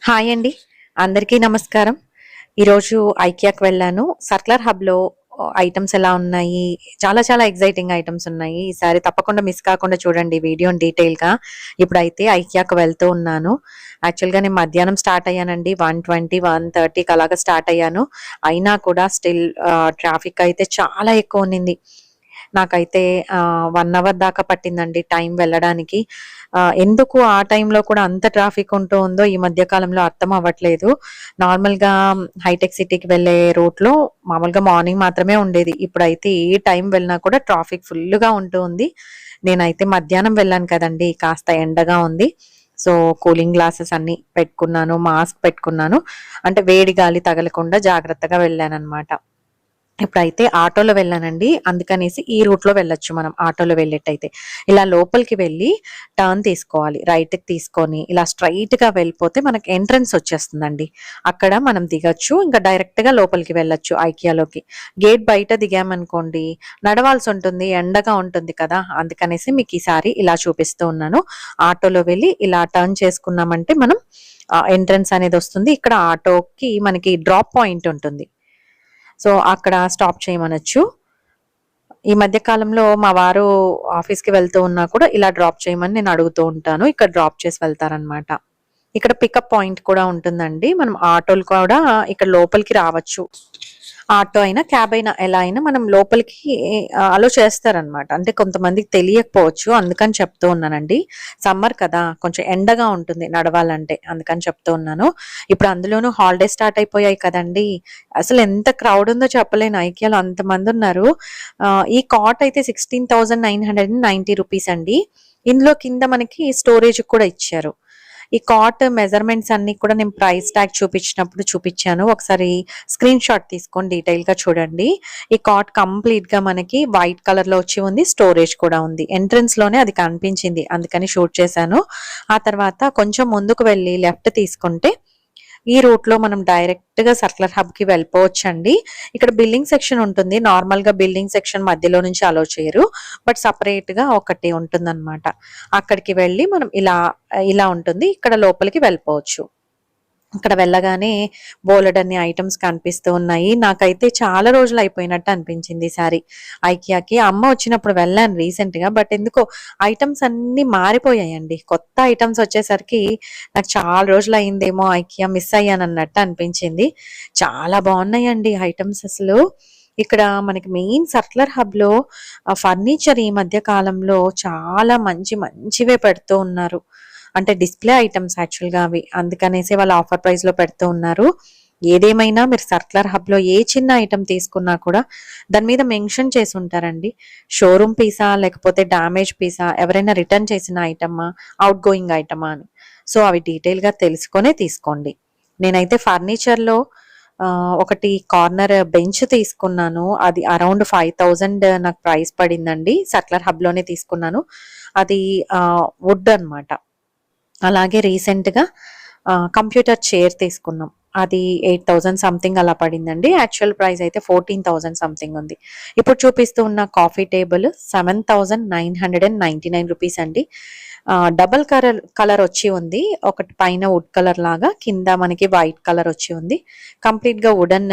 Hi అండి. అందరికీ నమస్కారం. ఈరోజు ఐకియాకి వెళ్ళాను. సర్క్యులర్ హబ్‌లో ఐటెమ్స్ ఎలా ఉన్నాయి? చాలా చాలా ఎక్సైటింగ్ ఐటెమ్స్ ఉన్నాయి. ఈసారి తప్పకుండా మిస్ కాకుండా చూడండి వీడియోని డీటెయిల్‌గా. ఇప్పుడైతే ఐకియాకి వెళ్తూ ఉన్నాను. యాక్చువల్‌గా నేను మధ్యాహ్నం స్టార్ట్ అయ్యానండి. 1:20, 1:30కి అలాగా స్టార్ట్ అయ్యాను. అయినా కూడా స్టిల్ ట్రాఫిక్ అయితే చాలా ఎక్కువ ఉన్నింది. నాకైతే 1 అవర్ దాకా పట్టిందండి టైం వెళ్ళడానికి. ఎందుకు ఆ టైంలో కూడా అంత ట్రాఫిక్ ఉంటూ ఉందో ఈ మధ్య కాలంలో అర్థం అవ్వట్లేదు. నార్మల్‌గా హైటెక్ సిటీకి వెళ్ళే రూట్‌లో మామూలుగా మార్నింగ్ మాత్రమే ఉండేది. ఇప్పుడైతే ఏ టైం వెళ్ళినా కూడా ట్రాఫిక్ ఫుల్‌గా ఉంటూ ఉంది. నేనైతే మధ్యాహ్నం వెళ్ళాను కదండీ! కాస్త ఎండగా ఉంది. సో, కూలింగ్ గ్లాసెస్ అన్నీ పెట్టుకున్నాను. మాస్క్ పెట్టుకున్నాను. అంటే వేడి గాలి తగలకుండా జాగ్రత్తగా వెళ్ళాననమాట. ఇప్పుడైతే ఆటోలో వెళ్ళానండి. అందుకనేసి ఈ రూట్‌లో వెళ్ళొచ్చు మనం ఆటోలో వెళ్ళేట్టయితే. ఇలా లోపలికి వెళ్ళి టర్న్ తీసుకోవాలి. రైట్‌కి తీసుకొని ఇలా స్ట్రెయిట్‌గా వెళ్ళిపోతే మనకి ఎంట్రన్స్ వచ్చేస్తుందండి. అక్కడ మనం దిగొచ్చు. ఇంకా డైరెక్ట్‌గా లోపలికి వెళ్ళొచ్చు ఐకియాలోకి. గేట్ బయట దిగామనుకోండి నడవాల్సుంటుంది. ఎండగా ఉంటుంది కదా! అందుకనేసి మీకు ఈసారి ఇలా చూపిస్తూ ఉన్నాను. ఆటోలో వెళ్ళి ఇలా టర్న్ చేసుకున్నామంటే మనం ఎంట్రన్స్ అనేదొస్తుంది. ఇక్కడ ఆటోకి మనకి డ్రాప్ పాయింట్ ఉంటుంది. సో, అక్కడ స్టాప్ చేయమనొచ్చు. ఈ మధ్య కాలంలో మా వారు ఆఫీస్‌కి వెళ్తూ ఉన్నా కూడా ఇలా డ్రాప్ చేయమని నేను అడుగుతూ ఉంటాను. ఇక్కడ డ్రాప్ చేసి వెళ్తారనమాట. ఇక్కడ పికప్ పాయింట్ కూడా ఉంటుందండి. మనం ఆటోలు కూడా ఇక్కడ లోపలికి రావచ్చు. ఆటో అయినా, క్యాబ్ అయినా ఎలా అయినా మనం లోపలికి అలో చేస్తారనమాట. అంటే కొంతమందికి తెలియకపోవచ్చు. అందుకని చెప్తూ ఉన్నానండి. సమ్మర్ కదా! కొంచెం ఎండగా ఉంటుంది నడవాలంటే. అందుకని చెప్తూ ఉన్నాను. ఇప్పుడు అందులోనూ హాలిడేస్ స్టార్ట్ అయిపోయాయి కదండీ! అసలు ఎంత క్రౌడ్ ఉందో చెప్పలేను. ఐకియాలో అంతమందున్నారు. ఈ కాట్ అయితే 16,990 రూపీస్ అండి. ఇందులో కింద మనకి స్టోరేజ్‌కి కూడా ఇచ్చారు. ఈ కాట్ మెజర్‌మెంట్స్ అన్నీ కూడా నేను ప్రైస్ ట్యాగ్ చూపించినప్పుడు చూపించాను. ఒకసారి స్క్రీన్ షాట్ తీసుకొని డీటెయిల్‌గా చూడండి. ఈ కాట్ కంప్లీట్‌గా మనకి వైట్ కలర్‌లో వచ్చి ఉంది. స్టోరేజ్ కూడా ఉంది. ఎంట్రన్స్‌లోనే అది కనిపించింది. అందుకని షూట్ చేశాను. ఆ తర్వాత కొంచెం ముందుకు వెళ్ళి లెఫ్ట్ తీసుకుంటే ఈ రూట్‌లో మనం డైరెక్ట్‌గా సర్క్యులర్ హబ్‌కి వెళ్ళిపోవచ్చండి. ఇక్కడ బిల్లింగ్ సెక్షన్ ఉంటుంది. నార్మల్‌గా బిల్లింగ్ సెక్షన్ మధ్యలో నుంచి అలో చేయరు. బట్ సెపరేట్‌గా ఒకటి ఉంటుందన్నమాట. అక్కడికి వెళ్ళి మనం ఇలా ఉంటుంది. ఇక్కడ లోపలికి వెళ్ళిపోవచ్చు. అక్కడ వెళ్ళగానే బోలెడన్ని ఐటెమ్స్ కనిపిస్తూ ఉన్నాయి. నాకైతే చాలా రోజులు అయిపోయినట్టు అనిపించింది ఈసారి ఐకియాకి. అమ్మ వచ్చినప్పుడు వెళ్ళాను రీసెంట్‌గా. బట్ ఎందుకో ఐటెమ్స్ అన్నీ మారిపోయాయండి. కొత్త ఐటెమ్స్ వచ్చేసరికి నాకు చాలా రోజులు అయిందేమో ఐకియా మిస్ అయ్యానన్నట్టు అనిపించింది. చాలా బాగున్నాయండి ఐటెమ్స్ అసలు. ఇక్కడ మనకి మెయిన్ సర్క్యులర్ హబ్‌లో ఫర్నిచర్ ఈ మధ్య కాలంలో చాలా మంచివే పెడుతూ ఉన్నారు. అంటే డిస్‌ప్లే ఐటెమ్స్ యాక్చువల్‌గా అవి. అందుకనేసి వాళ్ళు ఆఫర్ ప్రైస్‌లో పెడుతూ ఉన్నారు. ఏదేమైనా మీరు సర్క్యులర్ హబ్‌లో ఏ చిన్న ఐటెమ్ తీసుకున్నా కూడా దాని మీద మెన్షన్ చేసి ఉంటారండి. Showroom Pisa? లేకపోతే డ్యామేజ్ పీసా? ఎవరైనా రిటర్న్ చేసిన ఐటమా? ఔట్ గోయింగ్ ఐటమా అని. సో, అవి డీటెయిల్‌గా తెలుసుకొనే తీసుకోండి. నేనైతే ఫర్నిచర్‌లో ఒకటి కార్నర్ బెంచ్ తీసుకున్నాను. అది అరౌండ్ 5,000 నాకు ప్రైస్ పడిందండి. సర్క్యులర్ హబ్‌లోనే తీసుకున్నాను. అది వుడ్ అన్నమాట. అలాగే రీసెంట్‌గా కంప్యూటర్ చైర్ తీసుకున్నాం. అది 8,000 సంథింగ్ అలా పడిందండి. యాక్చువల్ ప్రైస్ అయితే 14,000 సంథింగ్ ఉంది. ఇప్పుడు చూపిస్తూ ఉన్న కాఫీ టేబుల్ 7,999 రూపీస్ అండి. డబుల్ కలర్ వచ్చి ఉంది. ఒకటి పైన వుడ్ కలర్ లాగా, కింద మనకి వైట్ కలర్ వచ్చి ఉంది. కంప్లీట్‌గా వుడెన్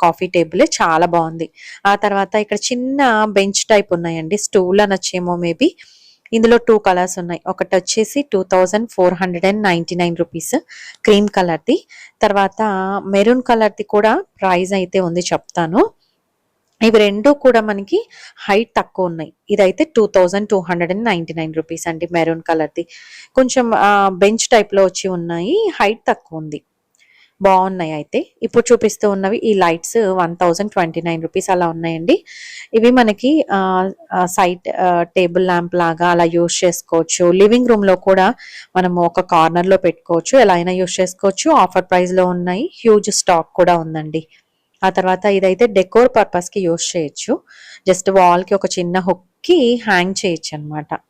కాఫీ టేబులే చాలా బావుంది. ఆ తర్వాత ఇక్కడ చిన్న బెంచ్ టైప్ ఉన్నాయండి. స్టూల్ అనొచ్చేమో మేబీ. ఇందులో 2 కలర్స్ ఉన్నాయి. ఒకటొచ్చేసి 2,499 రూపీస్ క్రీమ్ కలర్‌ది. తర్వాత మెరూన్ కలర్‌ది కూడా ప్రైస్ అయితే ఉంది చెప్తాను. ఇవి 2 కూడా మనకి హైట్ తక్కువున్నాయి. ఇదైతే 2,299 రూపీస్ అండి మెరూన్ కలర్‌ది. కొంచెం బెంచ్ టైప్‌లో వచ్చి ఉన్నాయి. హైట్ తక్కువుంది. బావున్నాయి అయితే. ఇప్పుడు చూపిస్తూ ఉన్నవి ఈ లైట్స్ 1,029 రూపీస్ అలా ఉన్నాయండి. ఇవి మనకి సైడ్ టేబుల్ ల్యాంప్ లాగా అలా యూజ్ చేసుకోవచ్చు. లివింగ్ రూమ్‌లో కూడా మనము ఒక కార్నర్‌లో పెట్టుకోవచ్చు. ఎలా అయినా యూజ్ చేసుకోవచ్చు. ఆఫర్ ప్రైస్‌లో ఉన్నాయి. హ్యూజ్ స్టాక్ కూడా ఉందండి. ఆ తర్వాత ఇదైతే డెకోర్ పర్పస్‌కి యూజ్ చేయొచ్చు. జస్ట్ వాల్‌కి ఒక చిన్న హుక్‌కి హ్యాంగ్ చేయొచ్చనమాట.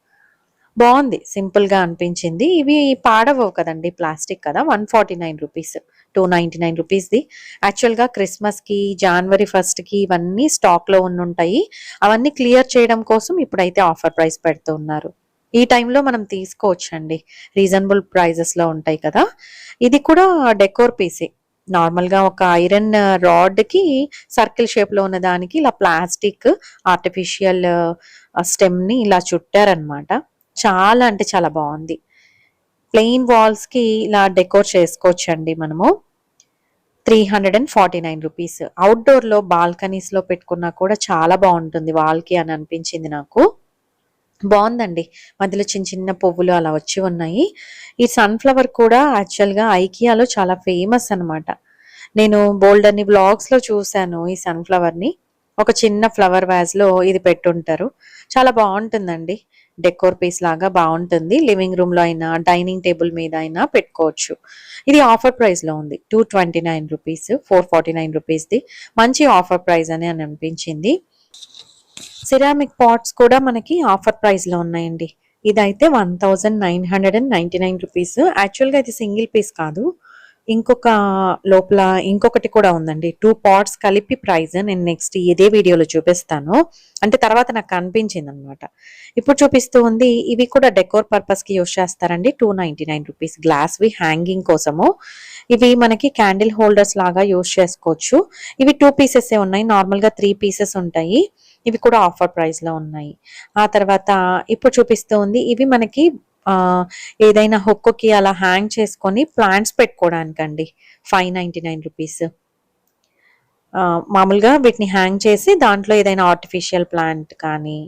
బావుంది. సింపుల్‌గా అనిపించింది. ఇవి పాడవవు కదండీ! ప్లాస్టిక్ కదా! 149 రూపీస్. 299 రూపీస్‌ది. యాక్చువల్‌గా క్రిస్మస్‌కి, జాన్వరి 1కి ఇవన్నీ స్టాక్‌లో ఉండుంటాయి. అవన్నీ క్లియర్ చేయడం కోసం ఇప్పుడైతే ఆఫర్ ప్రైస్ పెడుతూ ఉన్నారు. ఈ టైంలో మనం తీసుకోవచ్చండి. రీజనబుల్ ప్రైజెస్‌లో ఉంటాయి కదా! ఇది కూడా డెకోర్ పీసే. నార్మల్‌గా ఒక ఐరన్ రాడ్‌కి సర్కిల్ షేప్‌లో ఉన్న దానికి ఇలా ప్లాస్టిక్ ఆర్టిఫిషియల్ స్టెమ్‌ని ఇలా చుట్టారనమాట. చాలా అంటే చాలా బావుంది. ప్లెయిన్ వాల్స్‌కి ఇలా డెకోర్ చేసుకోవచ్చండి మనము. 349 రూపీస్. ఔట్‌డోర్‌లో బాల్కనీస్‌లో పెట్టుకున్నా కూడా చాలా బావుంటుంది వాల్‌కి అని అనిపించింది నాకు. బావుందండి. మధ్యలో చిన్న చిన్న పువ్వులు అలా వచ్చి ఉన్నాయి. ఈ సన్‌ఫ్లవర్ కూడా యాక్చువల్‌గా ఐకియాలో చాలా ఫేమస్ అనమాట. నేను బోలెడన్ని వ్లాగ్స్‌లో చూసాను ఈ సన్‌ఫ్లవర్‌ని. ఒక చిన్న ఫ్లవర్ వాజ్‌లో ఇది పెట్టుంటారు. చాలా బావుంటుందండి. డెకోర్ పీస్ లాగా బావుంటుంది. లివింగ్ రూమ్‌లో అయినా, డైనింగ్ టేబుల్ మీద అయినా పెట్టుకోవచ్చు. ఇది ఆఫర్ ప్రైస్‌లో ఉంది. 229 రూపీస్, 449 రూపీస్‌ది. మంచి ఆఫర్ ప్రైస్ అని అనిపించింది. సిరామిక్ పాట్స్ కూడా మనకి ఆఫర్ ప్రైస్‌లో ఉన్నాయండి. ఇదైతే 1999 రూపీస్. యాక్చువల్‌గా ఇది సింగిల్ పీస్ కాదు. ఇంకొక లోపల ఇంకొకటి కూడా ఉందండి. 2 పాట్స్ కలిపి ప్రైస్ నేను నెక్స్ట్ ఇదే వీడియోలో చూపిస్తాను. అంటే తర్వాత నాకు కనిపించిందనమాట. ఇప్పుడు చూపిస్తూ ఉంది ఇవి కూడా డెకోర్ పర్పస్‌కి యూజ్ చేస్తారండి. 299 రూపీస్ గ్లాస్‌వి హ్యాంగింగ్ కోసము. ఇవి మనకి క్యాండిల్ హోల్డర్స్ లాగా యూజ్ చేసుకోవచ్చు. ఇవి 2 పీసెసే ఉన్నాయి. నార్మల్‌గా 3 పీసెస్ ఉంటాయి. ఇవి కూడా ఆఫర్ ప్రైస్‌లో ఉన్నాయి. ఆ తర్వాత ఇప్పుడు చూపిస్తూ ఉంది ఇవి మనకి ఏదైనా హుక్‌కి అలా హ్యాంగ్ చేసుకొని ప్లాంట్స్ పెట్టుకోవడానికండి. 599 రూపీస్. మామూలుగా వీటిని హ్యాంగ్ చేసి దాంట్లో ఏదైనా ఆర్టిఫిషియల్ ప్లాంట్ కానీ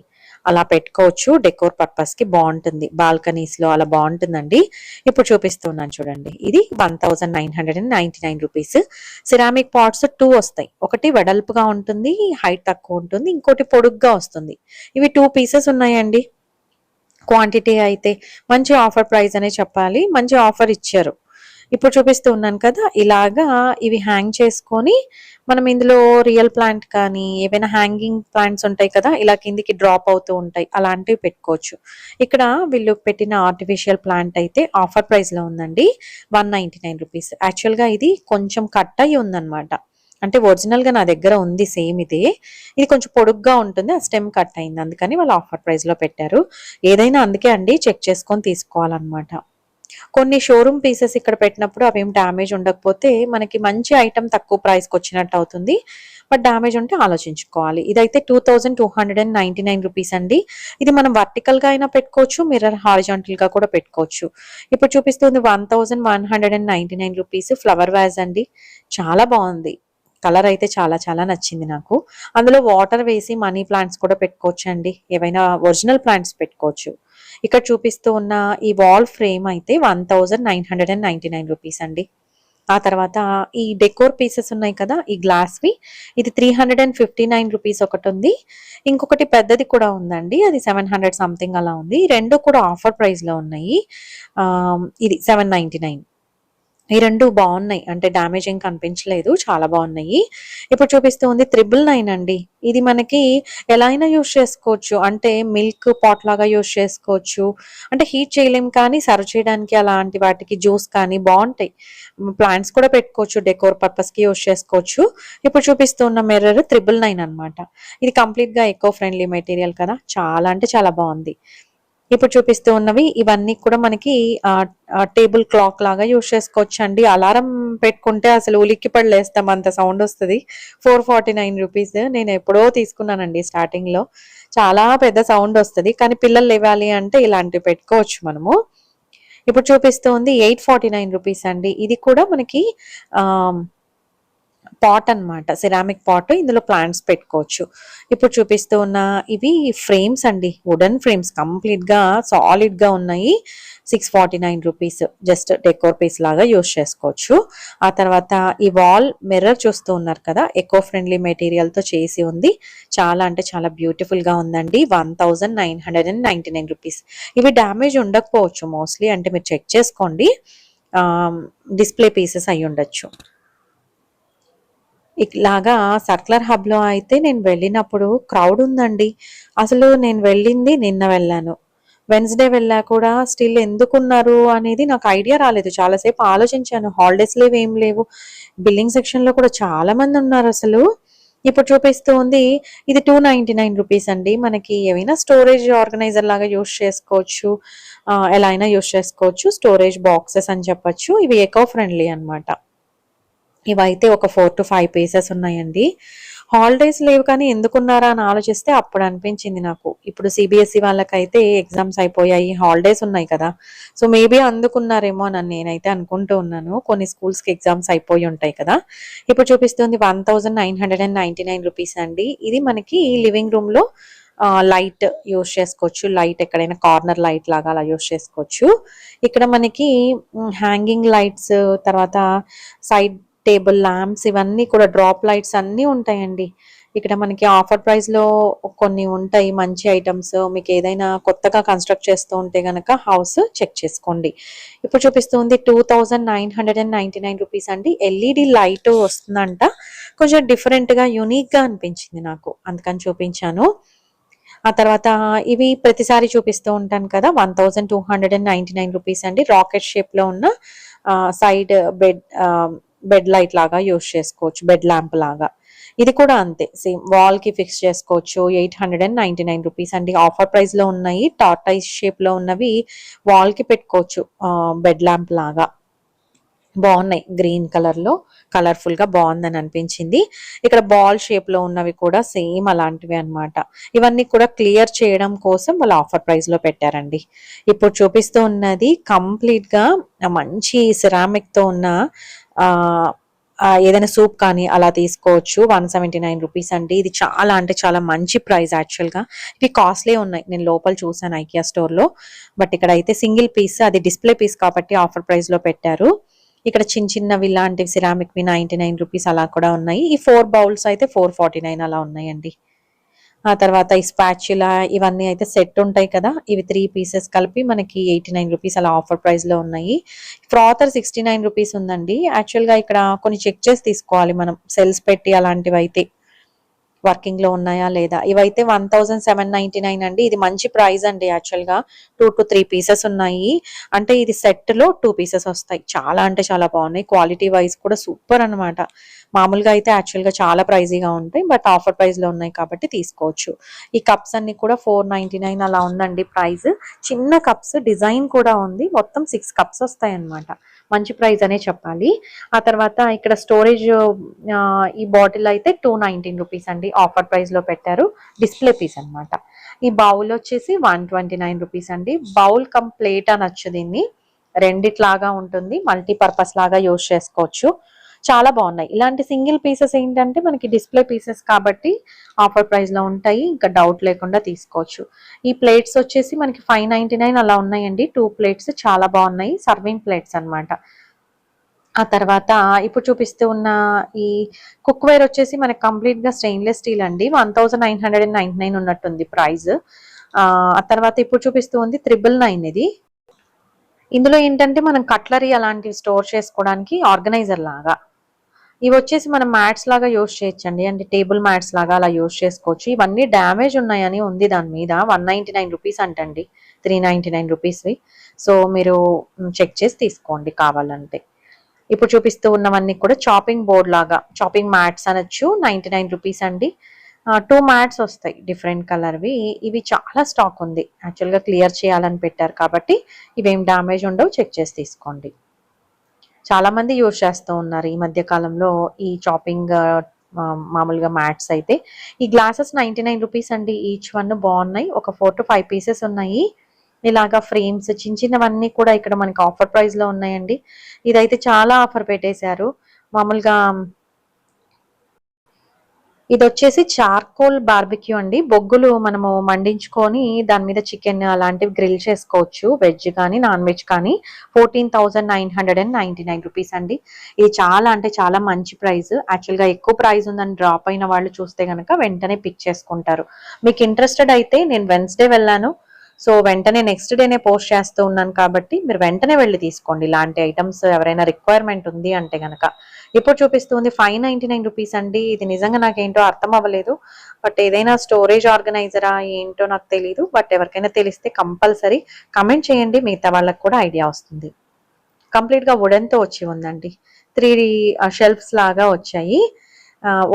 అలా పెట్టుకోవచ్చు. డెకోర్ పర్పస్‌కి బావుంటుంది. బాల్కనీస్‌లో అలా బావుంటుందండి. ఇప్పుడు చూపిస్తున్నాను చూడండి. ఇది 1999 రూపీస్. సిరామిక్ పాట్స్ 2 వస్తాయి. ఒకటి వెడల్పుగా ఉంటుంది, హైట్ తక్కువ ఉంటుంది. ఇంకోటి పొడుగ్గా వస్తుంది. ఇవి 2 పీసెస్ ఉన్నాయండి. క్వాంటిటీ అయితే మంచి ఆఫర్ ప్రైస్ అనే చెప్పాలి. మంచి ఆఫర్ ఇచ్చారు. ఇప్పుడు చూపిస్తూ ఉన్నాను కదా! ఇలాగా ఇవి హ్యాంగ్ చేసుకొని మనం ఇందులో రియల్ ప్లాంట్ కానీ ఏవైనా హ్యాంగింగ్ ప్లాంట్స్ ఉంటాయి కదా! ఇలా కిందికి డ్రాప్ అవుతూ ఉంటాయి. అలాంటివి పెట్టుకోవచ్చు. ఇక్కడ వీళ్ళు పెట్టిన ఆర్టిఫిషియల్ ప్లాంట్ అయితే ఆఫర్ ప్రైస్‌లో ఉందండి. 199 రూపీస్. యాక్చువల్‌గా ఇది కొంచెం కట్ అయ్యి ఉందన్నమాట. అంటే ఒరిజినల్‌గా నా దగ్గర ఉంది సేమ్ ఇదే. ఇది కొంచెం పొడుగ్గా ఉంటుంది. ఆ స్టెమ్ కట్ అయింది. అందుకని వాళ్ళు ఆఫర్ ప్రైస్‌లో పెట్టారు. ఏదైనా అందుకే అండి చెక్ చేసుకొని తీసుకోవాలన్నమాట. కొన్ని షోరూమ్ పీసెస్ ఇక్కడ పెట్టినప్పుడు అవేం డ్యామేజ్ ఉండకపోతే మనకి మంచి ఐటెమ్ తక్కువ ప్రైస్‌కి వచ్చినట్టు అవుతుంది. బట్ డ్యామేజ్ ఉంటే ఆలోచించుకోవాలి. ఇదైతే 2299 రూపీస్ అండి. ఇది మనం వర్టికల్‌గా అయినా పెట్టుకోవచ్చు. మిర్రర్ హారిజాంటల్‌గా కూడా పెట్టుకోవచ్చు. ఇప్పుడు చూపిస్తుంది 1199 రూపీస్ ఫ్లవర్ వాజ్ అండి. చాలా బావుంది. కలర్ అయితే చాలా చాలా నచ్చింది నాకు. అందులో వాటర్ వేసి మనీ ప్లాంట్స్ కూడా పెట్టుకోవచ్చండి. ఏవైనా ఒరిజినల్ ప్లాంట్స్ పెట్టుకోవచ్చు. ఇక్కడ చూపిస్తూ ఉన్న ఈ వాల్ ఫ్రేమ్ అయితే 1999 రూపీస్ అండి. ఆ తర్వాత ఈ డెకోర్ పీసెస్ ఉన్నాయి కదా! ఈ గ్లాస్‌వి ఇది 359 రూపీస్ ఒకటుంది. ఇంకొకటి పెద్దది కూడా ఉందండి. అది 700 సంథింగ్ అలా ఉంది. ఈ 2 కూడా ఆఫర్ ప్రైస్‌లో ఉన్నాయి. ఇది 799. ఈ 2 బావున్నాయి. అంటే డ్యామేజ్ ఏం కనిపించలేదు. చాలా బావున్నాయి. ఇప్పుడు చూపిస్తూ ఉంది 999 అండి. ఇది మనకి ఎలా అయినా యూజ్ చేసుకోవచ్చు. అంటే మిల్క్ పాట్ లాగా యూజ్ చేసుకోవచ్చు. అంటే హీట్ చేయలేం కానీ సర్వ్ చేయడానికి అలాంటి వాటికి జ్యూస్ కానీ బావుంటాయి. ప్లాంట్స్ కూడా పెట్టుకోవచ్చు. డెకోర్ పర్పస్‌కి యూజ్ చేసుకోవచ్చు. ఇప్పుడు చూపిస్తూ ఉన్న మిర్రర్ 999 అనమాట. ఇది కంప్లీట్‌గా ఎకో ఫ్రెండ్లీ మెటీరియల్ కదా! చాలా అంటే చాలా బావుంది. ఇప్పుడు చూపిస్తూ ఉన్నవి ఇవన్నీ కూడా మనకి టేబుల్ క్లాక్ లాగా యూజ్ చేసుకోవచ్చండి. అలారం పెట్టుకుంటే అసలు ఉలిక్కిపడి లేస్తాం అంత సౌండ్ వస్తది. 449 రూపీస్. నేను ఎప్పుడో తీసుకున్నానండి స్టార్టింగ్‌లో. చాలా పెద్ద సౌండ్ వస్తది. కానీ పిల్లలు లేవాలి అంటే ఇలాంటివి పెట్టుకోవచ్చు మనము. ఇప్పుడు చూపిస్తూ ఉంది 849 రూపీస్ అండి. ఇది కూడా మనకి ఆహ్ పాట్ అన్నమాట. Ceramic pot. ఇందులో ప్లాంట్స్ పెట్టుకోవచ్చు. ఇప్పుడు చూపిస్తూ ఉన్న ఇవి ఫ్రేమ్స్ అండి. వుడెన్ ఫ్రేమ్స్ కంప్లీట్‌గా సాలిడ్‌గా ఉన్నాయి. 649 రూపీస్. జస్ట్ డెకోర్ పీస్ లాగా యూజ్ చేసుకోవచ్చు. ఆ తర్వాత ఈ వాల్ మిర్రర్ చూస్తూ ఉన్నారు కదా! ఎకో ఫ్రెండ్లీ మెటీరియల్‌తో చేసి ఉంది. చాలా అంటే చాలా బ్యూటిఫుల్‌గా ఉందండి. 1999 రూపీస్. ఇవి డ్యామేజ్ ఉండకపోవచ్చు మోస్ట్‌లీ. అంటే మీరు చెక్ చేసుకోండి. డిస్‌ప్లే పీసెస్ అయ్యుండొచ్చు. ఇలాగా సర్కులర్ హబ్‌లో అయితే నేను వెళ్ళినప్పుడు క్రౌడ్ ఉందండి. అసలు నేను వెళ్ళింది నిన్న వెళ్ళాను. వెడ్నెస్‌డే వెళ్ళా కూడా స్టిల్ ఎందుకున్నారు అనేది నాకు ఐడియా రాలేదు. చాలా సేపు ఆలోచించాను. హాలిడేస్ లేవు, ఏం లేవు. బిల్లింగ్ సెక్షన్‌లో కూడా చాలా మందున్నారసలు. ఇప్పుడు చూపిస్తూ ఉంది ఇది 299 రూపీస్ అండి. మనకి ఏవైనా స్టోరేజ్ ఆర్గనైజర్ లాగా యూస్ చేసుకోవచ్చు. ఎలా అయినా యూస్ చేసుకోవచ్చు. స్టోరేజ్ బాక్సెస్ అని చెప్పొచ్చు. ఇవి ఎకో ఫ్రెండ్లీ అన్నమాట. ఇవైతే ఒక 4-5 పీసెస్ ఉన్నాయండి. హాలిడేస్ లేవు కానీ ఎందుకున్నారా అని ఆలోచిస్తే అప్పుడు అనిపించింది నాకు. ఇప్పుడు సిబిఎస్ఈ వాళ్ళకైతే ఎగ్జామ్స్ అయిపోయాయి. హాలిడేస్ ఉన్నాయి కదా! సో, మేబీ అందుకున్నారేమో అని నేనైతే అనుకుంటూ ఉన్నాను. కొన్ని స్కూల్స్‌కి ఎగ్జామ్స్ అయిపోయి ఉంటాయి కదా! ఇప్పుడు చూపిస్తుంది 1999 రూపీస్ అండి. ఇది మనకి లివింగ్ రూమ్‌లో లైట్ యూజ్ చేసుకోవచ్చు. లైట్ ఎక్కడైనా కార్నర్ లైట్ లాగా అలా యూజ్ చేసుకోవచ్చు. ఇక్కడ మనకి హ్యాంగింగ్ లైట్స్, తర్వాత సైడ్ టేబుల్ ల్యాంప్స్, ఇవన్నీ కూడా డ్రాప్ లైట్స్ అన్నీ ఉంటాయండి. ఇక్కడ మనకి ఆఫర్ ప్రైస్‌లో కొన్ని ఉంటాయి మంచి ఐటమ్స్. మీకు ఏదైనా కొత్తగా కన్‌స్ట్రక్ట్ చేస్తూ ఉంటే గనక హౌస్ చెక్ చేసుకోండి. ఇప్పుడు చూపిస్తుంది 2999 రూపీస్ అండి. ఎల్ఈడీ లైట్ వస్తుందంట. కొంచెం డిఫరెంట్‌గా, యూనిక్‌గా అనిపించింది నాకు. అందుకని చూపించాను. ఆ తర్వాత ఇవి ప్రతిసారి చూపిస్తూ ఉంటాను కదా! 1299 రూపీస్ అండి. రాకెట్ షేప్‌లో ఉన్న సైడ్ బెడ్ లైట్ లాగా యూజ్ చేసుకోవచ్చు. బెడ్ ల్యాంప్ లాగా. ఇది కూడా అంతే సేమ్ వాల్‌కి ఫిక్స్ చేసుకోవచ్చు. 899 రూపీస్ అండి. ఆఫర్ ప్రైస్‌లో ఉన్నాయి. టార్టాయిస్ షేప్‌లో ఉన్నవి వాల్‌కి పెట్టుకోవచ్చు. బెడ్ ల్యాంప్ లాగా. బాగున్నాయి. గ్రీన్ కలర్‌లో కలర్‌ఫుల్‌గా బాగుందని అనిపించింది. ఇక్కడ బాల్ షేప్‌లో ఉన్నవి కూడా సేమ్ అలాంటివే అన్నమాట. ఇవన్నీ కూడా క్లియర్ చేయడం కోసం వాళ్ళు ఆఫర్ ప్రైస్‌లో పెట్టారండి. ఇప్పుడు చూపిస్తూ ఉన్నది కంప్లీట్‌గా మంచి సిరామిక్‌తో ఉన్న ఆహ్, ఏదైనా సూప్ కానీ అలా తీసుకోవచ్చు. 179 రూపీస్ అండి. ఇది చాలా అంటే చాలా మంచి ప్రైస్ యాక్చువల్‌గా. ఇవి కాస్ట్‌లీ ఉన్నాయి. నేను లోపల చూసాను ఐకియా స్టోర్‌లో. బట్ ఇక్కడైతే సింగిల్ పీస్, అది డిస్‌ప్లే పీస్ కాబట్టి ఆఫర్ ప్రైస్‌లో పెట్టారు. ఇక్కడ చిన్న చిన్నవి ఇలాంటివి సిరామిక్‌వి 99 రూపీస్ అలా కూడా ఉన్నాయి. ఈ 4 బౌల్స్ అయితే 449 అలా ఉన్నాయండి. ఆ తర్వాత ఈ స్పాచులా ఇవన్నీ అయితే సెట్ ఉంటాయి కదా! ఇవి 3 పీసెస్ కలిపి మనకి 89 రూపీస్ అలా ఆఫర్ ప్రైస్‌లో ఉన్నాయి. ఫ్రాతర్ 69 రూపీస్ ఉందండి. యాక్చువల్‌గా ఇక్కడ కొన్ని చెక్ చేసి తీసుకోవాలి మనం. సెల్స్ పెట్టి అలాంటివైతే. వర్కింగ్‌లో ఉన్నాయా లేదా? ఇవైతే 1799 అండి. ఇది మంచి ప్రైస్ అండి యాక్చువల్‌గా. 2-3 పీసెస్ ఉన్నాయి. అంటే ఇది సెట్‌లో 2 పీసెస్ వస్తాయి. చాలా అంటే చాలా బాగున్నాయి. క్వాలిటీ వైస్ కూడా సూపర్ అన్నమాట. మామూలుగా అయితే యాక్చువల్‌గా చాలా ప్రైజీగా ఉంటాయి. బట్ ఆఫర్ ప్రైస్‌లో ఉన్నాయి కాబట్టి తీసుకోవచ్చు. ఈ కప్స్ అన్నీ కూడా 499 అలా ఉందండి ప్రైస్. చిన్న కప్స్ డిజైన్ కూడా ఉంది. మొత్తం 6 కప్స్ వస్తాయన్నమాట. మంచి ప్రైస్ అనే చెప్పాలి. ఆ తర్వాత ఇక్కడ స్టోరేజ్ ఈ బాటిల్ అయితే 219 రూపీస్ అండి. ఆఫర్ ప్రైస్‌లో పెట్టారు. డిస్‌ప్లే పీస్ అన్నమాట. ఈ బౌల్ వచ్చేసి 129 రూపీస్ అండి. బౌల్ కమ్ ప్లేట్ అనొచ్చు దీన్ని. రెండిట్లాగా ఉంటుంది. మల్టీ పర్పస్ లాగా యూజ్ చేసుకోవచ్చు. చాలా బాగున్నాయి. ఇలాంటి సింగిల్ పీసెస్ ఏంటంటే మనకి డిస్‌ప్లే పీసెస్ కాబట్టి ఆఫర్ ప్రైస్‌లో ఉంటాయి. ఇంకా డౌట్ లేకుండా తీసుకోవచ్చు. ఈ ప్లేట్స్ వచ్చేసి మనకి 599 అలా ఉన్నాయండి. 2 ప్లేట్స్ చాలా బాగున్నాయి. సర్వింగ్ ప్లేట్స్ అన్నమాట. ఆ తర్వాత ఇప్పుడు చూపిస్తూ ఉన్న ఈ కుక్‌వేర్ వచ్చేసి మనకి కంప్లీట్‌గా స్టెయిన్‌లెస్ స్టీల్ అండి. 1999 ఉన్నట్టుంది ప్రైస్. ఆ తర్వాత ఇప్పుడు చూపిస్తూ ఉంది 999 ఇది. ఇందులో ఏంటంటే మనం కట్లరీ అలాంటివి స్టోర్ చేసుకోవడానికి ఆర్గనైజర్ లాగా. ఇవొచ్చేసి మనం మ్యాట్స్ లాగా యూజ్ చేయొచ్చండి. అంటే టేబుల్ మ్యాట్స్ లాగా అలా యూజ్ చేసుకోవచ్చు. ఇవన్నీ డ్యామేజ్ ఉన్నాయని ఉంది దాని మీద. 199 రూపీస్ అంటండి. 399 రూపీస్‌వి. సో, మీరు చెక్ చేసి తీసుకోండి కావాలంటే. ఇప్పుడు చూపిస్తూ ఉన్నవన్నీ కూడా చాపింగ్ బోర్డ్ లాగా, చాపింగ్ మ్యాట్స్ అనొచ్చు. 99 రూపీస్ అండి. 2 మ్యాట్స్ వస్తాయి డిఫరెంట్ కలర్‌వి. ఇవి చాలా స్టాక్ ఉంది. యాక్చువల్‌గా క్లియర్ చేయాలని పెట్టారు కాబట్టి ఇవేం డ్యామేజ్ ఉండవు. చెక్ చేసి తీసుకోండి. చాలా మంది యూజ్ చేస్తూ ఉన్నారు ఈ మధ్య కాలంలో ఈ చాపింగ్ మామూలుగా మ్యాట్స్ అయితే. ఈ గ్లాసెస్ 99 రూపీస్ అండి. ఈచ్ వన్ బాగున్నాయి. ఒక 4-5 పీసెస్ ఉన్నాయి. ఇలాగా ఫ్రేమ్స్ చిన్న చిన్నవన్నీ కూడా ఇక్కడ మనకి ఆఫర్ ప్రైస్‌లో ఉన్నాయండి. ఇదైతే చాలా ఆఫర్ పెట్టేశారు. మామూలుగా ఇదొచ్చేసి చార్కోల్ బార్బిక్యూ అండి. బొగ్గులు మనము మండించుకొని దాని మీద చికెన్ అలాంటివి గ్రిల్ చేసుకోవచ్చు. వెజ్ కానీ, నాన్ వెజ్ కానీ. 14,999 రూపీస్ అండి. ఇది చాలా అంటే చాలా మంచి ప్రైస్. యాక్చువల్‌గా ఎక్కువ ప్రైస్ ఉందని డ్రాప్ అయిన వాళ్ళు చూస్తే గనక వెంటనే పిక్ చేసుకుంటారు. మీకు ఇంట్రెస్టెడ్ అయితే నేను వెన్స్‌డే వెళ్ళాను. సో, వెంటనే నెక్స్ట్ డేనే పోస్ట్ చేస్తూ ఉన్నాను కాబట్టి మీరు వెంటనే వెళ్లి తీసుకోండి. ఇలాంటి ఐటెమ్స్ ఎవరైనా రిక్వైర్మెంట్ ఉంది అంటే గనక. ఇప్పుడు చూపిస్తుంది 599 రూపీస్ అండి. ఇది నిజంగా నాకేంటో అర్థం అవ్వలేదు. బట్ ఏదైనా స్టోరేజ్ ఆర్గనైజరా ఏంటో నాకు తెలీదు. బట్ ఎవరికైనా తెలిస్తే కంపల్సరీ కమెంట్ చేయండి. మిగతా వాళ్ళకి కూడా ఐడియా వస్తుంది. కంప్లీట్‌గా వుడెన్‌తో వచ్చి ఉందండి. 3 షెల్ఫ్స్ లాగా వచ్చాయి.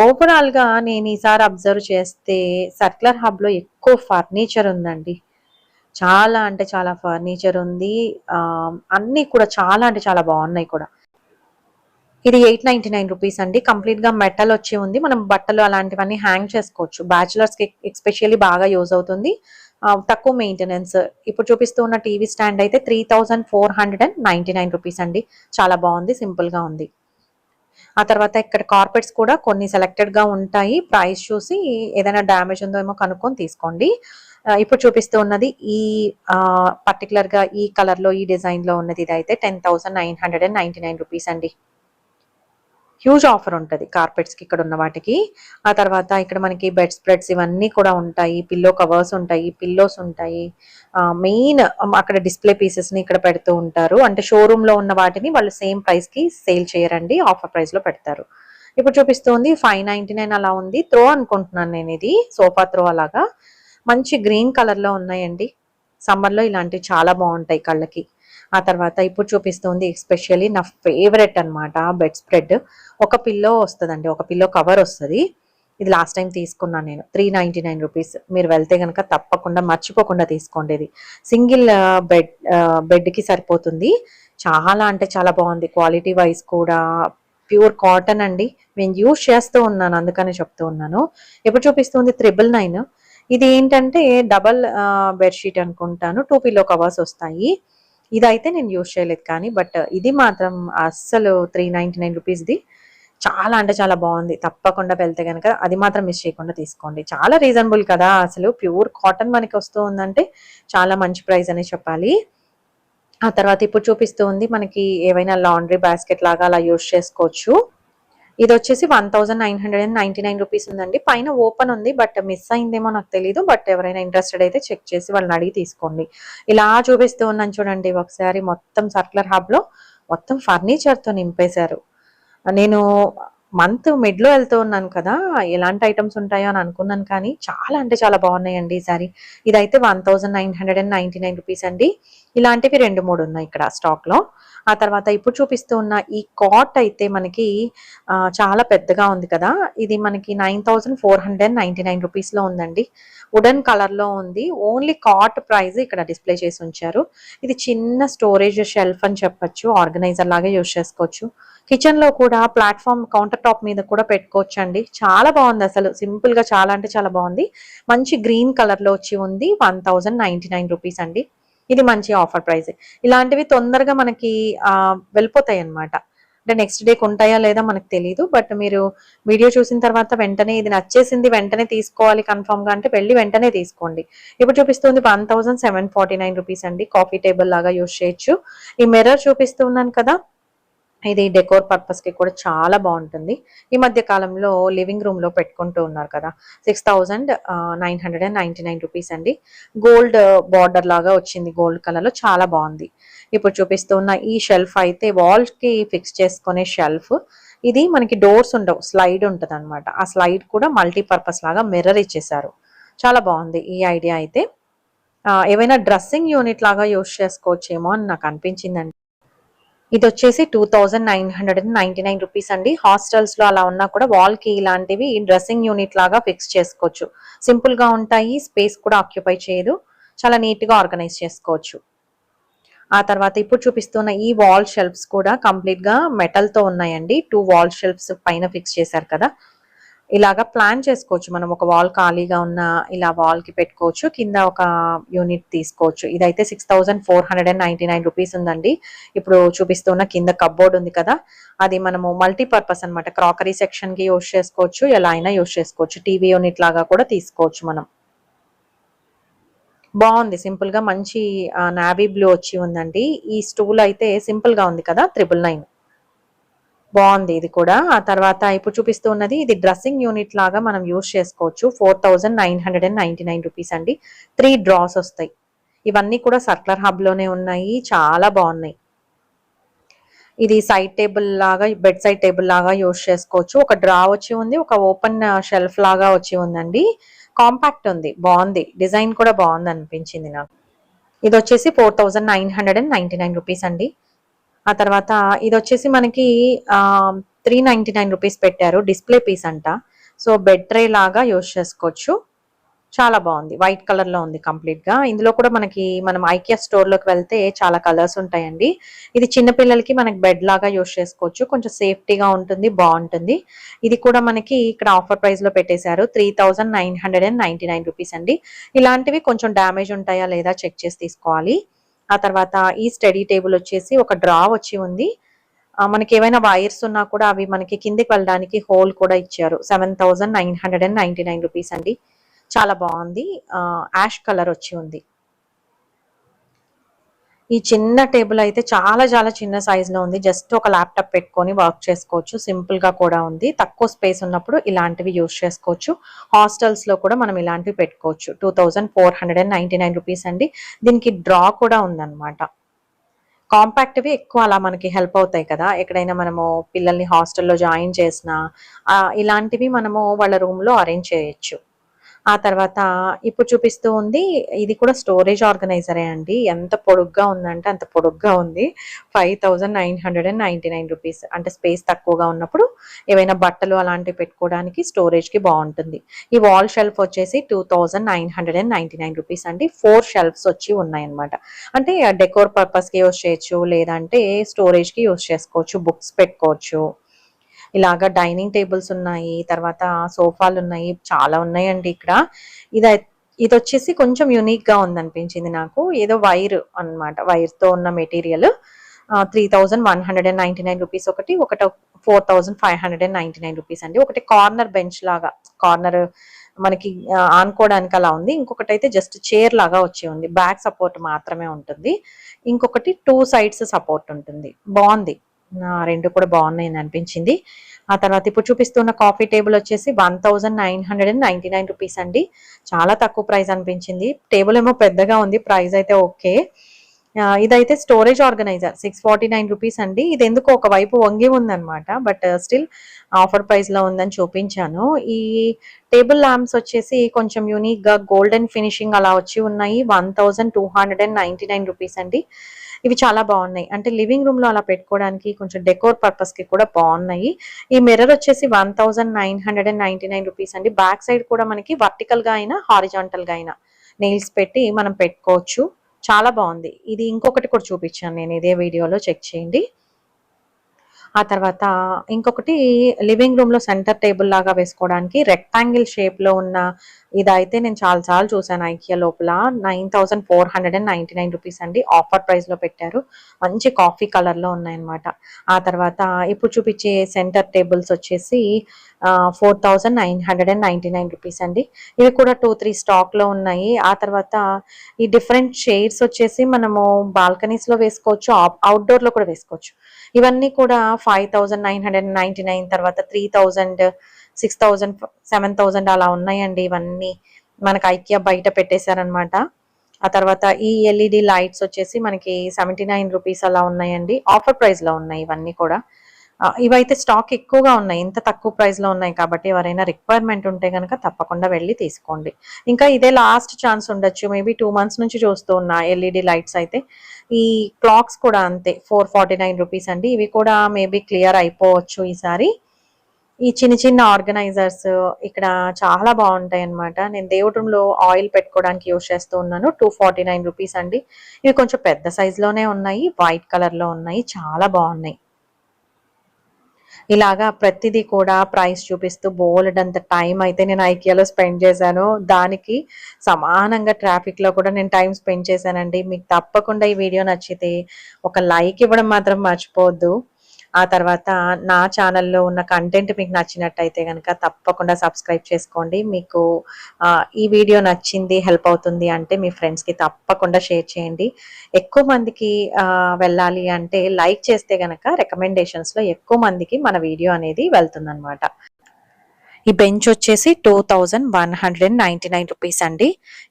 ఓవరాల్ గా నేను ఈసారి అబ్జర్వ్ చేస్తే సర్క్యులర్ హబ్ లో ఎక్కువ ఫర్నిచర్ ఉందండి. చాలా అంటే చాలా ఫర్నిచర్ ఉంది. అన్ని కూడా చాలా అంటే చాలా బాగున్నాయి కూడా. ఇది 899 రూపీస్ అండి. కంప్లీట్ గా మెటల్ వచ్చి ఉంది. మనం బట్టలు అలాంటివన్నీ హ్యాంగ్ చేసుకోవచ్చు. బ్యాచులర్స్ కి ఎస్పెషల్లీ బాగా యూజ్ అవుతుంది. తక్కువ మెయింటెనెన్స్. ఇప్పుడు చూపిస్తూ ఉన్న టీవీ స్టాండ్ అయితే 3499 రూపీస్ అండి. చాలా బాగుంది, సింపుల్ గా ఉంది. ఆ తర్వాత ఇక్కడ కార్పెట్స్ కూడా కొన్ని సెలెక్టెడ్ గా ఉంటాయి. ప్రైస్ చూసి ఏదైనా డ్యామేజ్ ఉందో ఏమో కనుక్కొని తీసుకోండి. ఇప్పుడు చూపిస్తూ ఉన్నది ఈ పర్టికులర్ గా ఈ కలర్ లో ఈ డిజైన్ లో ఉన్నది. ఇది అయితే 10,999 రూపీస్ అండి. హ్యూజ్ ఆఫర్ ఉంటది కార్పెట్స్ కి ఇక్కడ ఉన్న వాటికి. ఆ తర్వాత ఇక్కడ మనకి బెడ్ స్ప్రెడ్స్ ఇవన్నీ కూడా ఉంటాయి. పిల్లో కవర్స్ ఉంటాయి, పిల్లోస్ ఉంటాయి. మెయిన్ అక్కడ డిస్ప్లే పీసెస్ ని ఇక్కడ పెడుతూ ఉంటారు. అంటే షోరూమ్ లో ఉన్న వాటిని వాళ్ళు సేమ్ ప్రైస్ కి సేల్ చేయరండి, ఆఫర్ ప్రైస్ లో పెడతారు. ఇప్పుడు చూపిస్తుంది 599 అలా ఉంది. త్రో అనుకుంటున్నాను నేను, ఇది సోఫా త్రో అలాగా. మంచి గ్రీన్ కలర్ లో ఉన్నాయండి. సమ్మర్ లో ఇలాంటివి చాలా బాగుంటాయి కళ్ళకి. ఆ తర్వాత ఇప్పుడు చూపిస్తుంది ఎస్పెషల్లీ నా ఫేవరెట్ అన్నమాట, బెడ్ స్ప్రెడ్. ఒక పిల్లో వస్తుందండి, ఒక పిల్లో కవర్ వస్తుంది. ఇది లాస్ట్ టైం తీసుకున్నాను నేను, 399 రూపీస్. మీరు వెళ్తే కనుక తప్పకుండా మర్చిపోకుండా తీసుకోండి. ఇది సింగిల్ బెడ్ కి సరిపోతుంది. చాలా అంటే చాలా బాగుంది, క్వాలిటీ వైజ్ కూడా. ప్యూర్ కాటన్ అండి. నేను యూజ్ చేస్తూ ఉన్నాను, అందుకని చెప్తూ ఉన్నాను. ఇప్పుడు చూపిస్తుంది 999. ఇది ఏంటంటే డబల్ బెడ్షీట్ అనుకుంటాను. 2 పిల్లో కవర్స్ వస్తాయి. ఇదైతే నేను యూజ్ చేయలేదు కానీ, బట్ ఇది మాత్రం అస్సలు 399 రూపీస్ది. చాలా అంటే చాలా బాగుంది. తప్పకుండా వెళ్తే కనుక అది మాత్రం మిస్ చేయకుండా తీసుకోండి. చాలా రీజనబుల్ కదా, అసలు ప్యూర్ కాటన్ మనకి వస్తూ ఉందంటే చాలా మంచి ప్రైస్ అని చెప్పాలి. ఆ తర్వాత ఇప్పుడు చూపిస్తూ ఉంది మనకి ఏవైనా లాండ్రీ బాస్కెట్ లాగా అలా యూజ్ చేసుకోవచ్చు. ఇది వచ్చేసి 1999 రూపీస్ ఉందండి. పైన ఓపెన్ ఉంది, బట్ మిస్ అయిందేమో నాకు తెలీదు. బట్ ఎవరైనా ఇంట్రెస్టెడ్ అయితే చెక్ చేసి వాళ్ళని అడిగి తీసుకోండి. ఇలా చూపిస్తూ ఉన్నాను చూడండి ఒకసారి. మొత్తం సర్క్యులర్ హబ్ లో మొత్తం ఫర్నిచర్ తో నింపేశారు. నేను మంత్ మిడ్ లో వెళ్తూ ఉన్నాను కదా, ఎలాంటి ఐటమ్స్ ఉంటాయో అని అనుకున్నాను కానీ చాలా అంటే చాలా బాగున్నాయండి ఈసారి. ఇదైతే 1999 రూపీస్ అండి. ఇలాంటివి 2-3 ఉన్నాయి ఇక్కడ స్టాక్ లో. ఆ తర్వాత ఇప్పుడు చూపిస్తూ ఉన్న ఈ కాట్ అయితే మనకి చాలా పెద్దగా ఉంది కదా. ఇది మనకి 9499 రూపీస్ లో ఉందండి. వుడెన్ కలర్ లో ఉంది. ఓన్లీ కాట్ ప్రైస్ ఇక్కడ డిస్ప్లే చేసి ఉంచారు. ఇది చిన్న స్టోరేజ్ షెల్ఫ్ అని చెప్పొచ్చు, ఆర్గనైజర్ లాగా యూజ్ చేసుకోవచ్చు. కిచెన్ లో కూడా ప్లాట్ఫామ్ కౌంటర్ టాప్ మీద కూడా పెట్టుకోవచ్చు అండి. చాలా బాగుంది అసలు, సింపుల్ గా చాలా అంటే చాలా బాగుంది. మంచి గ్రీన్ కలర్ లో వచ్చి ఉంది. 1099 రూపీస్ అండి. ఇది మంచి ఆఫర్ ప్రైస్. ఇలాంటివి తొందరగా మనకి వెళ్ళిపోతాయి అన్నమాట. అంటే నెక్స్ట్ డే ఉంటాయా లేదా మనకు తెలియదు. బట్ మీరు వీడియో చూసిన తర్వాత వెంటనే ఇది నచ్చేసింది వెంటనే తీసుకోవాలి కన్ఫర్మ్ గా అంటే వెళ్ళి వెంటనే తీసుకోండి. ఇప్పుడు చూపిస్తుంది 1749 రూపీస్ అండి. కాఫీ టేబుల్ లాగా యూజ్ చేయొచ్చు. ఈ మిర్రర్ చూపిస్తున్నాను కదా, ఇది డెకోర్ పర్పస్ కి కూడా చాలా బాగుంటుంది. ఈ మధ్య కాలంలో లివింగ్ రూమ్ లో పెట్టుకుంటూ ఉన్నారు కదా. 6999 రూపీస్ అండి. గోల్డ్ బార్డర్ లాగా వచ్చింది, గోల్డ్ కలర్ లో చాలా బాగుంది. ఇప్పుడు చూపిస్తున్న ఈ షెల్ఫ్ అయితే వాల్ కి ఫిక్స్ చేసుకునే షెల్ఫ్. ఇది మనకి డోర్స్ ఉండవు, స్లైడ్ ఉంటుంది అనమాట. ఆ స్లైడ్ కూడా మల్టీపర్పస్ లాగా మిర్రర్ ఇచ్చేసారు. చాలా బాగుంది ఈ ఐడియా అయితే. ఏవైనా డ్రెస్సింగ్ యూనిట్ లాగా యూజ్ చేసుకోవచ్చేమో అని నాకు అనిపించిందండి. ఇది వచ్చేసి 2999 రూపీస్ అండి. హాస్టల్స్ లో అలా ఉన్నా కూడా వాల్ కి ఇలాంటివి డ్రెస్సింగ్ యూనిట్ లాగా ఫిక్స్ చేసుకోవచ్చు. సింపుల్ గా ఉంటాయి, స్పేస్ కూడా ఆక్యుపై చేయదు, చాలా నీట్ గా ఆర్గనైజ్ చేసుకోవచ్చు. ఆ తర్వాత ఇప్పుడు చూపిస్తున్న ఈ వాల్ షెల్ఫ్స్ కూడా కంప్లీట్ గా మెటల్ తో ఉన్నాయండి. 2 వాల్ షెల్ఫ్స్ పైన ఫిక్స్ చేశారు కదా. ఇలాగా ప్లాన్ చేసుకోవచ్చు మనం. ఒక వాల్ ఖాళీగా ఉన్న ఇలా వాల్ కి పెట్టుకోవచ్చు, కింద ఒక యూనిట్ తీసుకోవచ్చు. ఇదైతే 6499 రూపీస్ ఉందండి. ఇప్పుడు చూపిస్తున్న కింద కప్బోర్డ్ ఉంది కదా, అది మనము మల్టీపర్పస్ అన్నమాట. క్రాకరీ సెక్షన్ కి యూజ్ చేసుకోవచ్చు, ఎలా అయినా యూజ్ చేసుకోవచ్చు. టీవీ యూనిట్ లాగా కూడా తీసుకోవచ్చు మనం. బాగుంది, సింపుల్ గా మంచి నావీ బ్లూ వచ్చి ఉందండి. ఈ స్టూల్ అయితే సింపుల్ గా ఉంది కదా, 999. బాగుంది ఇది కూడా. ఆ తర్వాత ఇప్పుడు చూపిస్తూ ఉన్నది ఇది డ్రెస్సింగ్ యూనిట్ లాగా మనం యూజ్ చేసుకోవచ్చు. 4999 రూపీస్ అండి. 3 డ్రాస్ వస్తాయి. ఇవన్నీ కూడా సర్క్యులర్ హబ్ లోనే ఉన్నాయి, చాలా బాగున్నాయి. ఇది సైడ్ టేబుల్ లాగా, బెడ్ సైడ్ టేబుల్ లాగా యూజ్ చేసుకోవచ్చు. ఒక డ్రా వచ్చి ఉంది, ఒక ఓపెన్ షెల్ఫ్ లాగా వచ్చి ఉందండి. కాంపాక్ట్ ఉంది, బాగుంది. డిజైన్ కూడా బాగుంది అనిపించింది నాకు. ఇది వచ్చేసి 4999 రూపీస్ అండి. ఆ తర్వాత ఇది వచ్చేసి మనకి ₹399 పెట్టారు. డిస్ప్లే పీస్ అంట. సో బెడ్ ట్రే లాగా యూజ్ చేసుకోవచ్చు. చాలా బాగుంది. వైట్ కలర్ లో ఉంది కంప్లీట్ గా. ఇందులో కూడా మనం ఐకియా స్టోర్ లోకి వెళ్తే చాలా కలర్స్ ఉంటాయండి. ఇది చిన్న పిల్లలకి మనకి బెడ్ లాగా యూజ్ చేసుకోవచ్చు. కొంచెం సేఫ్టీగా ఉంటుంది, బాగుంటుంది. ఇది కూడా మనకి ఇక్కడ ఆఫర్ ప్రైస్ లో పెట్టేశారు. ₹3,999 అండి. ఇలాంటివి కొంచెం డ్యామేజ్ ఉంటాయా లేదా చెక్ చేసి తీసుకోవాలి. ఆ తర్వాత ఈ స్టడీ టేబుల్ వచ్చేసి ఒక డ్రా వచ్చి ఉంది. మనకి ఏవైనా వైర్స్ ఉన్నా కూడా అవి మనకి కిందికి వెళ్ళడానికి హోల్ కూడా ఇచ్చారు. ₹7,999 అండి. చాలా బాగుంది. యాష్ కలర్ వచ్చి ఉంది. ఈ చిన్న టేబుల్ అయితే చాలా చాలా చిన్న సైజ్ లో ఉంది. జస్ట్ ఒక ల్యాప్టాప్ పెట్టుకొని వర్క్ చేసుకోవచ్చు. సింపుల్ గా కూడా ఉంది. తక్కువ స్పేస్ ఉన్నప్పుడు ఇలాంటివి యూజ్ చేసుకోవచ్చు. హాస్టల్స్ లో కూడా మనం ఇలాంటివి పెట్టుకోవచ్చు. ₹2,499 అండి. దీనికి డ్రా కూడా ఉందన్నమాట. కాంపాక్ట్‌వి ఎక్కువ అలా మనకి హెల్ప్ అవుతాయి కదా! ఎక్కడైనా మనము పిల్లల్ని హాస్టల్‌లో జాయిన్ చేసినా ఇలాంటివి మనము వాళ్ళ రూమ్‌లో అరేంజ్ చేయొచ్చు. ఆ తర్వాత ఇప్పుడు చూపిస్తూ ఉంది. ఇది కూడా స్టోరేజ్ ఆర్గనైజరే అండి. ఎంత పొడుగ్గా ఉందంటే అంత పొడుగ్గా ఉంది. ₹5,999 అంటే స్పేస్ తక్కువగా ఉన్నప్పుడు ఏవైనా బట్టలు అలాంటివి పెట్టుకోవడానికి స్టోరేజ్‌కి బావుంటుంది. ఈ వాల్ షెల్ఫ్ వచ్చేసి ₹2,999 అండి. 4 షెల్ఫ్స్ వచ్చి ఉన్నాయన్నమాట. అంటే డెకోర్ పర్పస్‌కి యూజ్ చేయొచ్చు. లేదంటే స్టోరేజ్‌కి యూజ్ చేసుకోవచ్చు. బుక్స్ పెట్టుకోవచ్చు. ఇలాగా డైనింగ్ టేబుల్స్ ఉన్నాయి. తర్వాత సోఫాలు ఉన్నాయి. చాలా ఉన్నాయండి ఇక్కడ. ఇదై ఇదొచ్చేసి కొంచెం యూనిక్‌గా ఉందనిపించింది నాకు. ఏదో వైర్ అన్నమాట. వైర్‌తో ఉన్న మెటీరియల్. 3,199 ఒకటి. ఒకటి ₹4,599 అండి. ఒకటి కార్నర్ బెంచ్ లాగా కార్నర్ మనకి ఆనుకోవడానికి అలా ఉంది. ఇంకొకటైతే జస్ట్ చైర్ లాగా వచ్చి ఉంది. బ్యాక్ సపోర్ట్ మాత్రమే ఉంటుంది. ఇంకొకటి 2 సైడ్స్ సపోర్ట్ ఉంటుంది. బావుంది. 2 కూడా బాగున్నాయని అనిపించింది. ఆ తర్వాత ఇప్పుడు చూపిస్తున్న కాఫీ టేబుల్ వచ్చేసి ₹1,999 అండి. చాలా తక్కువ ప్రైస్ అనిపించింది. టేబుల్ ఏమో పెద్దగా ఉంది. ప్రైస్ అయితే ఓకే. ఇదైతే స్టోరేజ్ ఆర్గనైజర్ ₹649 అండి. ఇది ఎందుకో ఒకవైపు వంగి ఉందన్నమాట. బట్ స్టిల్ ఆఫర్ ప్రైస్ లో ఉందని చూపించాను. ఈ టేబుల్ ల్యాంప్స్ వచ్చేసి కొంచెం యూనిక్ గా గోల్డెన్ ఫినిషింగ్ అలా వచ్చి ఉన్నాయి. ₹1,299 అండి. ఇవి చాలా బాగున్నాయి. అంటే లివింగ్ రూమ్ లో అలా పెట్టుకోవడానికి కొంచెం డెకోర్ పర్పస్ కి కూడా బాగున్నాయి. ఈ మిర్రర్ వచ్చేసి ₹1,999 అండి. బ్యాక్ సైడ్ కూడా మనకి వర్టికల్ గా అయినా హారిజాంటల్ గా అయినా నెయిల్స్ పెట్టి మనం పెట్టుకోవచ్చు. చాలా బాగుంది. ఇది ఇంకొకటి కూడా చూపించాను నేను ఇదే వీడియోలో, చెక్ చేయండి. ఆ తర్వాత ఇంకొకటి లివింగ్ రూమ్ లో సెంటర్ టేబుల్ లాగా వేసుకోవడానికి రెక్టాంగిల్ షేప్ లో ఉన్న ఇదైతే నేను చాలా సార్లు చూసాను ఐకియా లోపల. ₹9,499 అండి. ఆఫర్ ప్రైస్ లో పెట్టారు. మంచి కాఫీ కలర్ లో ఉన్నాయన్నమాట. ఆ తర్వాత ఇప్పుడు చూపించే సెంటర్ టేబుల్స్ వచ్చేసి ₹4,999 అండి. ఇవి కూడా 2-3 స్టాక్ లో ఉన్నాయి. ఆ తర్వాత ఈ డిఫరెంట్ షేడ్స్ వచ్చేసి మనము బాల్కనీస్ లో వేసుకోవచ్చు, అవుట్డోర్ లో కూడా వేసుకోవచ్చు. ఇవన్నీ కూడా 5,999, తర్వాత 3,000, 6,000, 7,000 అలా ఉన్నాయండి. ఇవన్నీ మనకి ఐకియా బయట పెట్టేశారనమాట. ఆ తర్వాత ఈ ఎల్ఈడి లైట్స్ వచ్చేసి మనకి ₹79 అలా ఉన్నాయండి. ఆఫర్ ప్రైస్ లో ఉన్నాయి ఇవన్నీ కూడా. ఇవైతే స్టాక్ ఎక్కువగా ఉన్నాయి. ఇంత తక్కువ ప్రైస్ లో ఉన్నాయి కాబట్టి ఎవరైనా రిక్వైర్మెంట్ ఉంటే గనక తప్పకుండా వెళ్ళి తీసుకోండి. ఇంకా ఇదే లాస్ట్ ఛాన్స్ ఉండొచ్చు. మేబీ 2 మంత్స్ నుంచి చూస్తూ ఉన్నా ఎల్ఈడి లైట్స్ అయితే. ఈ క్లాక్స్ కూడా అంతే ₹449 అండి. ఇవి కూడా మేబీ క్లియర్ అయిపోవచ్చు ఈసారి. ఈ చిన్న చిన్న ఆర్గనైజర్స్ ఇక్కడ చాలా బాగుంటాయి అన్నమాట. నేను దేవుడి రూమ్ లో ఆయిల్ పెట్టుకోవడానికి యూజ్ చేస్తూ ఉన్నాను. ₹249 అండి. ఇవి కొంచెం పెద్ద సైజ్ లోనే ఉన్నాయి. వైట్ కలర్ లో ఉన్నాయి. చాలా బాగున్నాయి. ఇలాగా ప్రతిదీ కూడా ప్రైస్ చూపిస్తూ బోలెడంత టైం అయితే నేను ఐకియాలో స్పెండ్ చేశాను. దానికి సమానంగా ట్రాఫిక్ లో కూడా నేను టైం స్పెండ్ చేశానండి. మీకు తప్పకుండా ఈ వీడియో నచ్చితే ఒక లైక్ ఇవ్వడం మాత్రం మర్చిపోవద్దు. ఆ తర్వాత నా ఛానల్లో ఉన్న కంటెంట్ మీకు నచ్చినట్టయితే గనక తప్పకుండా సబ్స్క్రైబ్ చేసుకోండి. మీకు ఈ వీడియో నచ్చింది, హెల్ప్ అవుతుంది అంటే మీ ఫ్రెండ్స్‌కి తప్పకుండా షేర్ చేయండి. ఎక్కువ మందికి వెళ్ళాలి అంటే లైక్ చేస్తే గనక రికమెండేషన్స్‌లో ఎక్కువ మందికి మన వీడియో అనేది వెళ్తుందనమాట. ఈ బెంచ్ వచ్చేసి 2199 రూపీస్ అండి.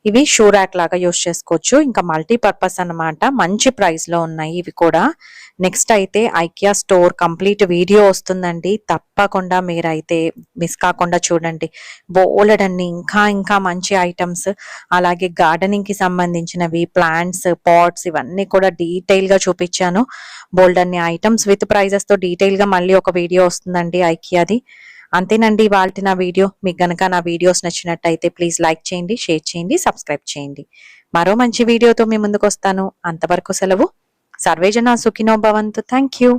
ఇవి షూ ర్యాక్ లాగా యూస్ చేసుకోవచ్చు. ఇంకా మల్టీపర్పస్ అన్నమాట. మంచి ప్రైస్ లో ఉన్నాయి ఇవి కూడా. నెక్స్ట్ అయితే ఐకియా స్టోర్ కంప్లీట్ వీడియో వస్తుందండి. తప్పకుండా మీరైతే మిస్ కాకుండా చూడండి. బోలెడన్ని ఇంకా ఇంకా మంచి ఐటమ్స్, అలాగే గార్డెనింగ్ కి సంబంధించినవి, ప్లాంట్స్, పాట్స్ ఇవన్నీ కూడా డీటెయిల్ గా చూపించాను. బోల్డన్ని ఐటమ్స్ విత్ ప్రైజెస్ తో డీటెయిల్ గా మళ్ళీ ఒక వీడియో వస్తుందండి ఐకియాది. అంతేనండి ఇవాల్టి నా వీడియో. మీకు గనక నా వీడియోస్ నచ్చినట్టయితే ప్లీజ్ లైక్ చేయండి, షేర్ చేయండి, సబ్స్క్రైబ్ చేయండి. మరో మంచి వీడియోతో మీ ముందుకు వస్తాను. అంతవరకు సెలవు. సర్వేజన సుఖినో భవంతు. Thank you.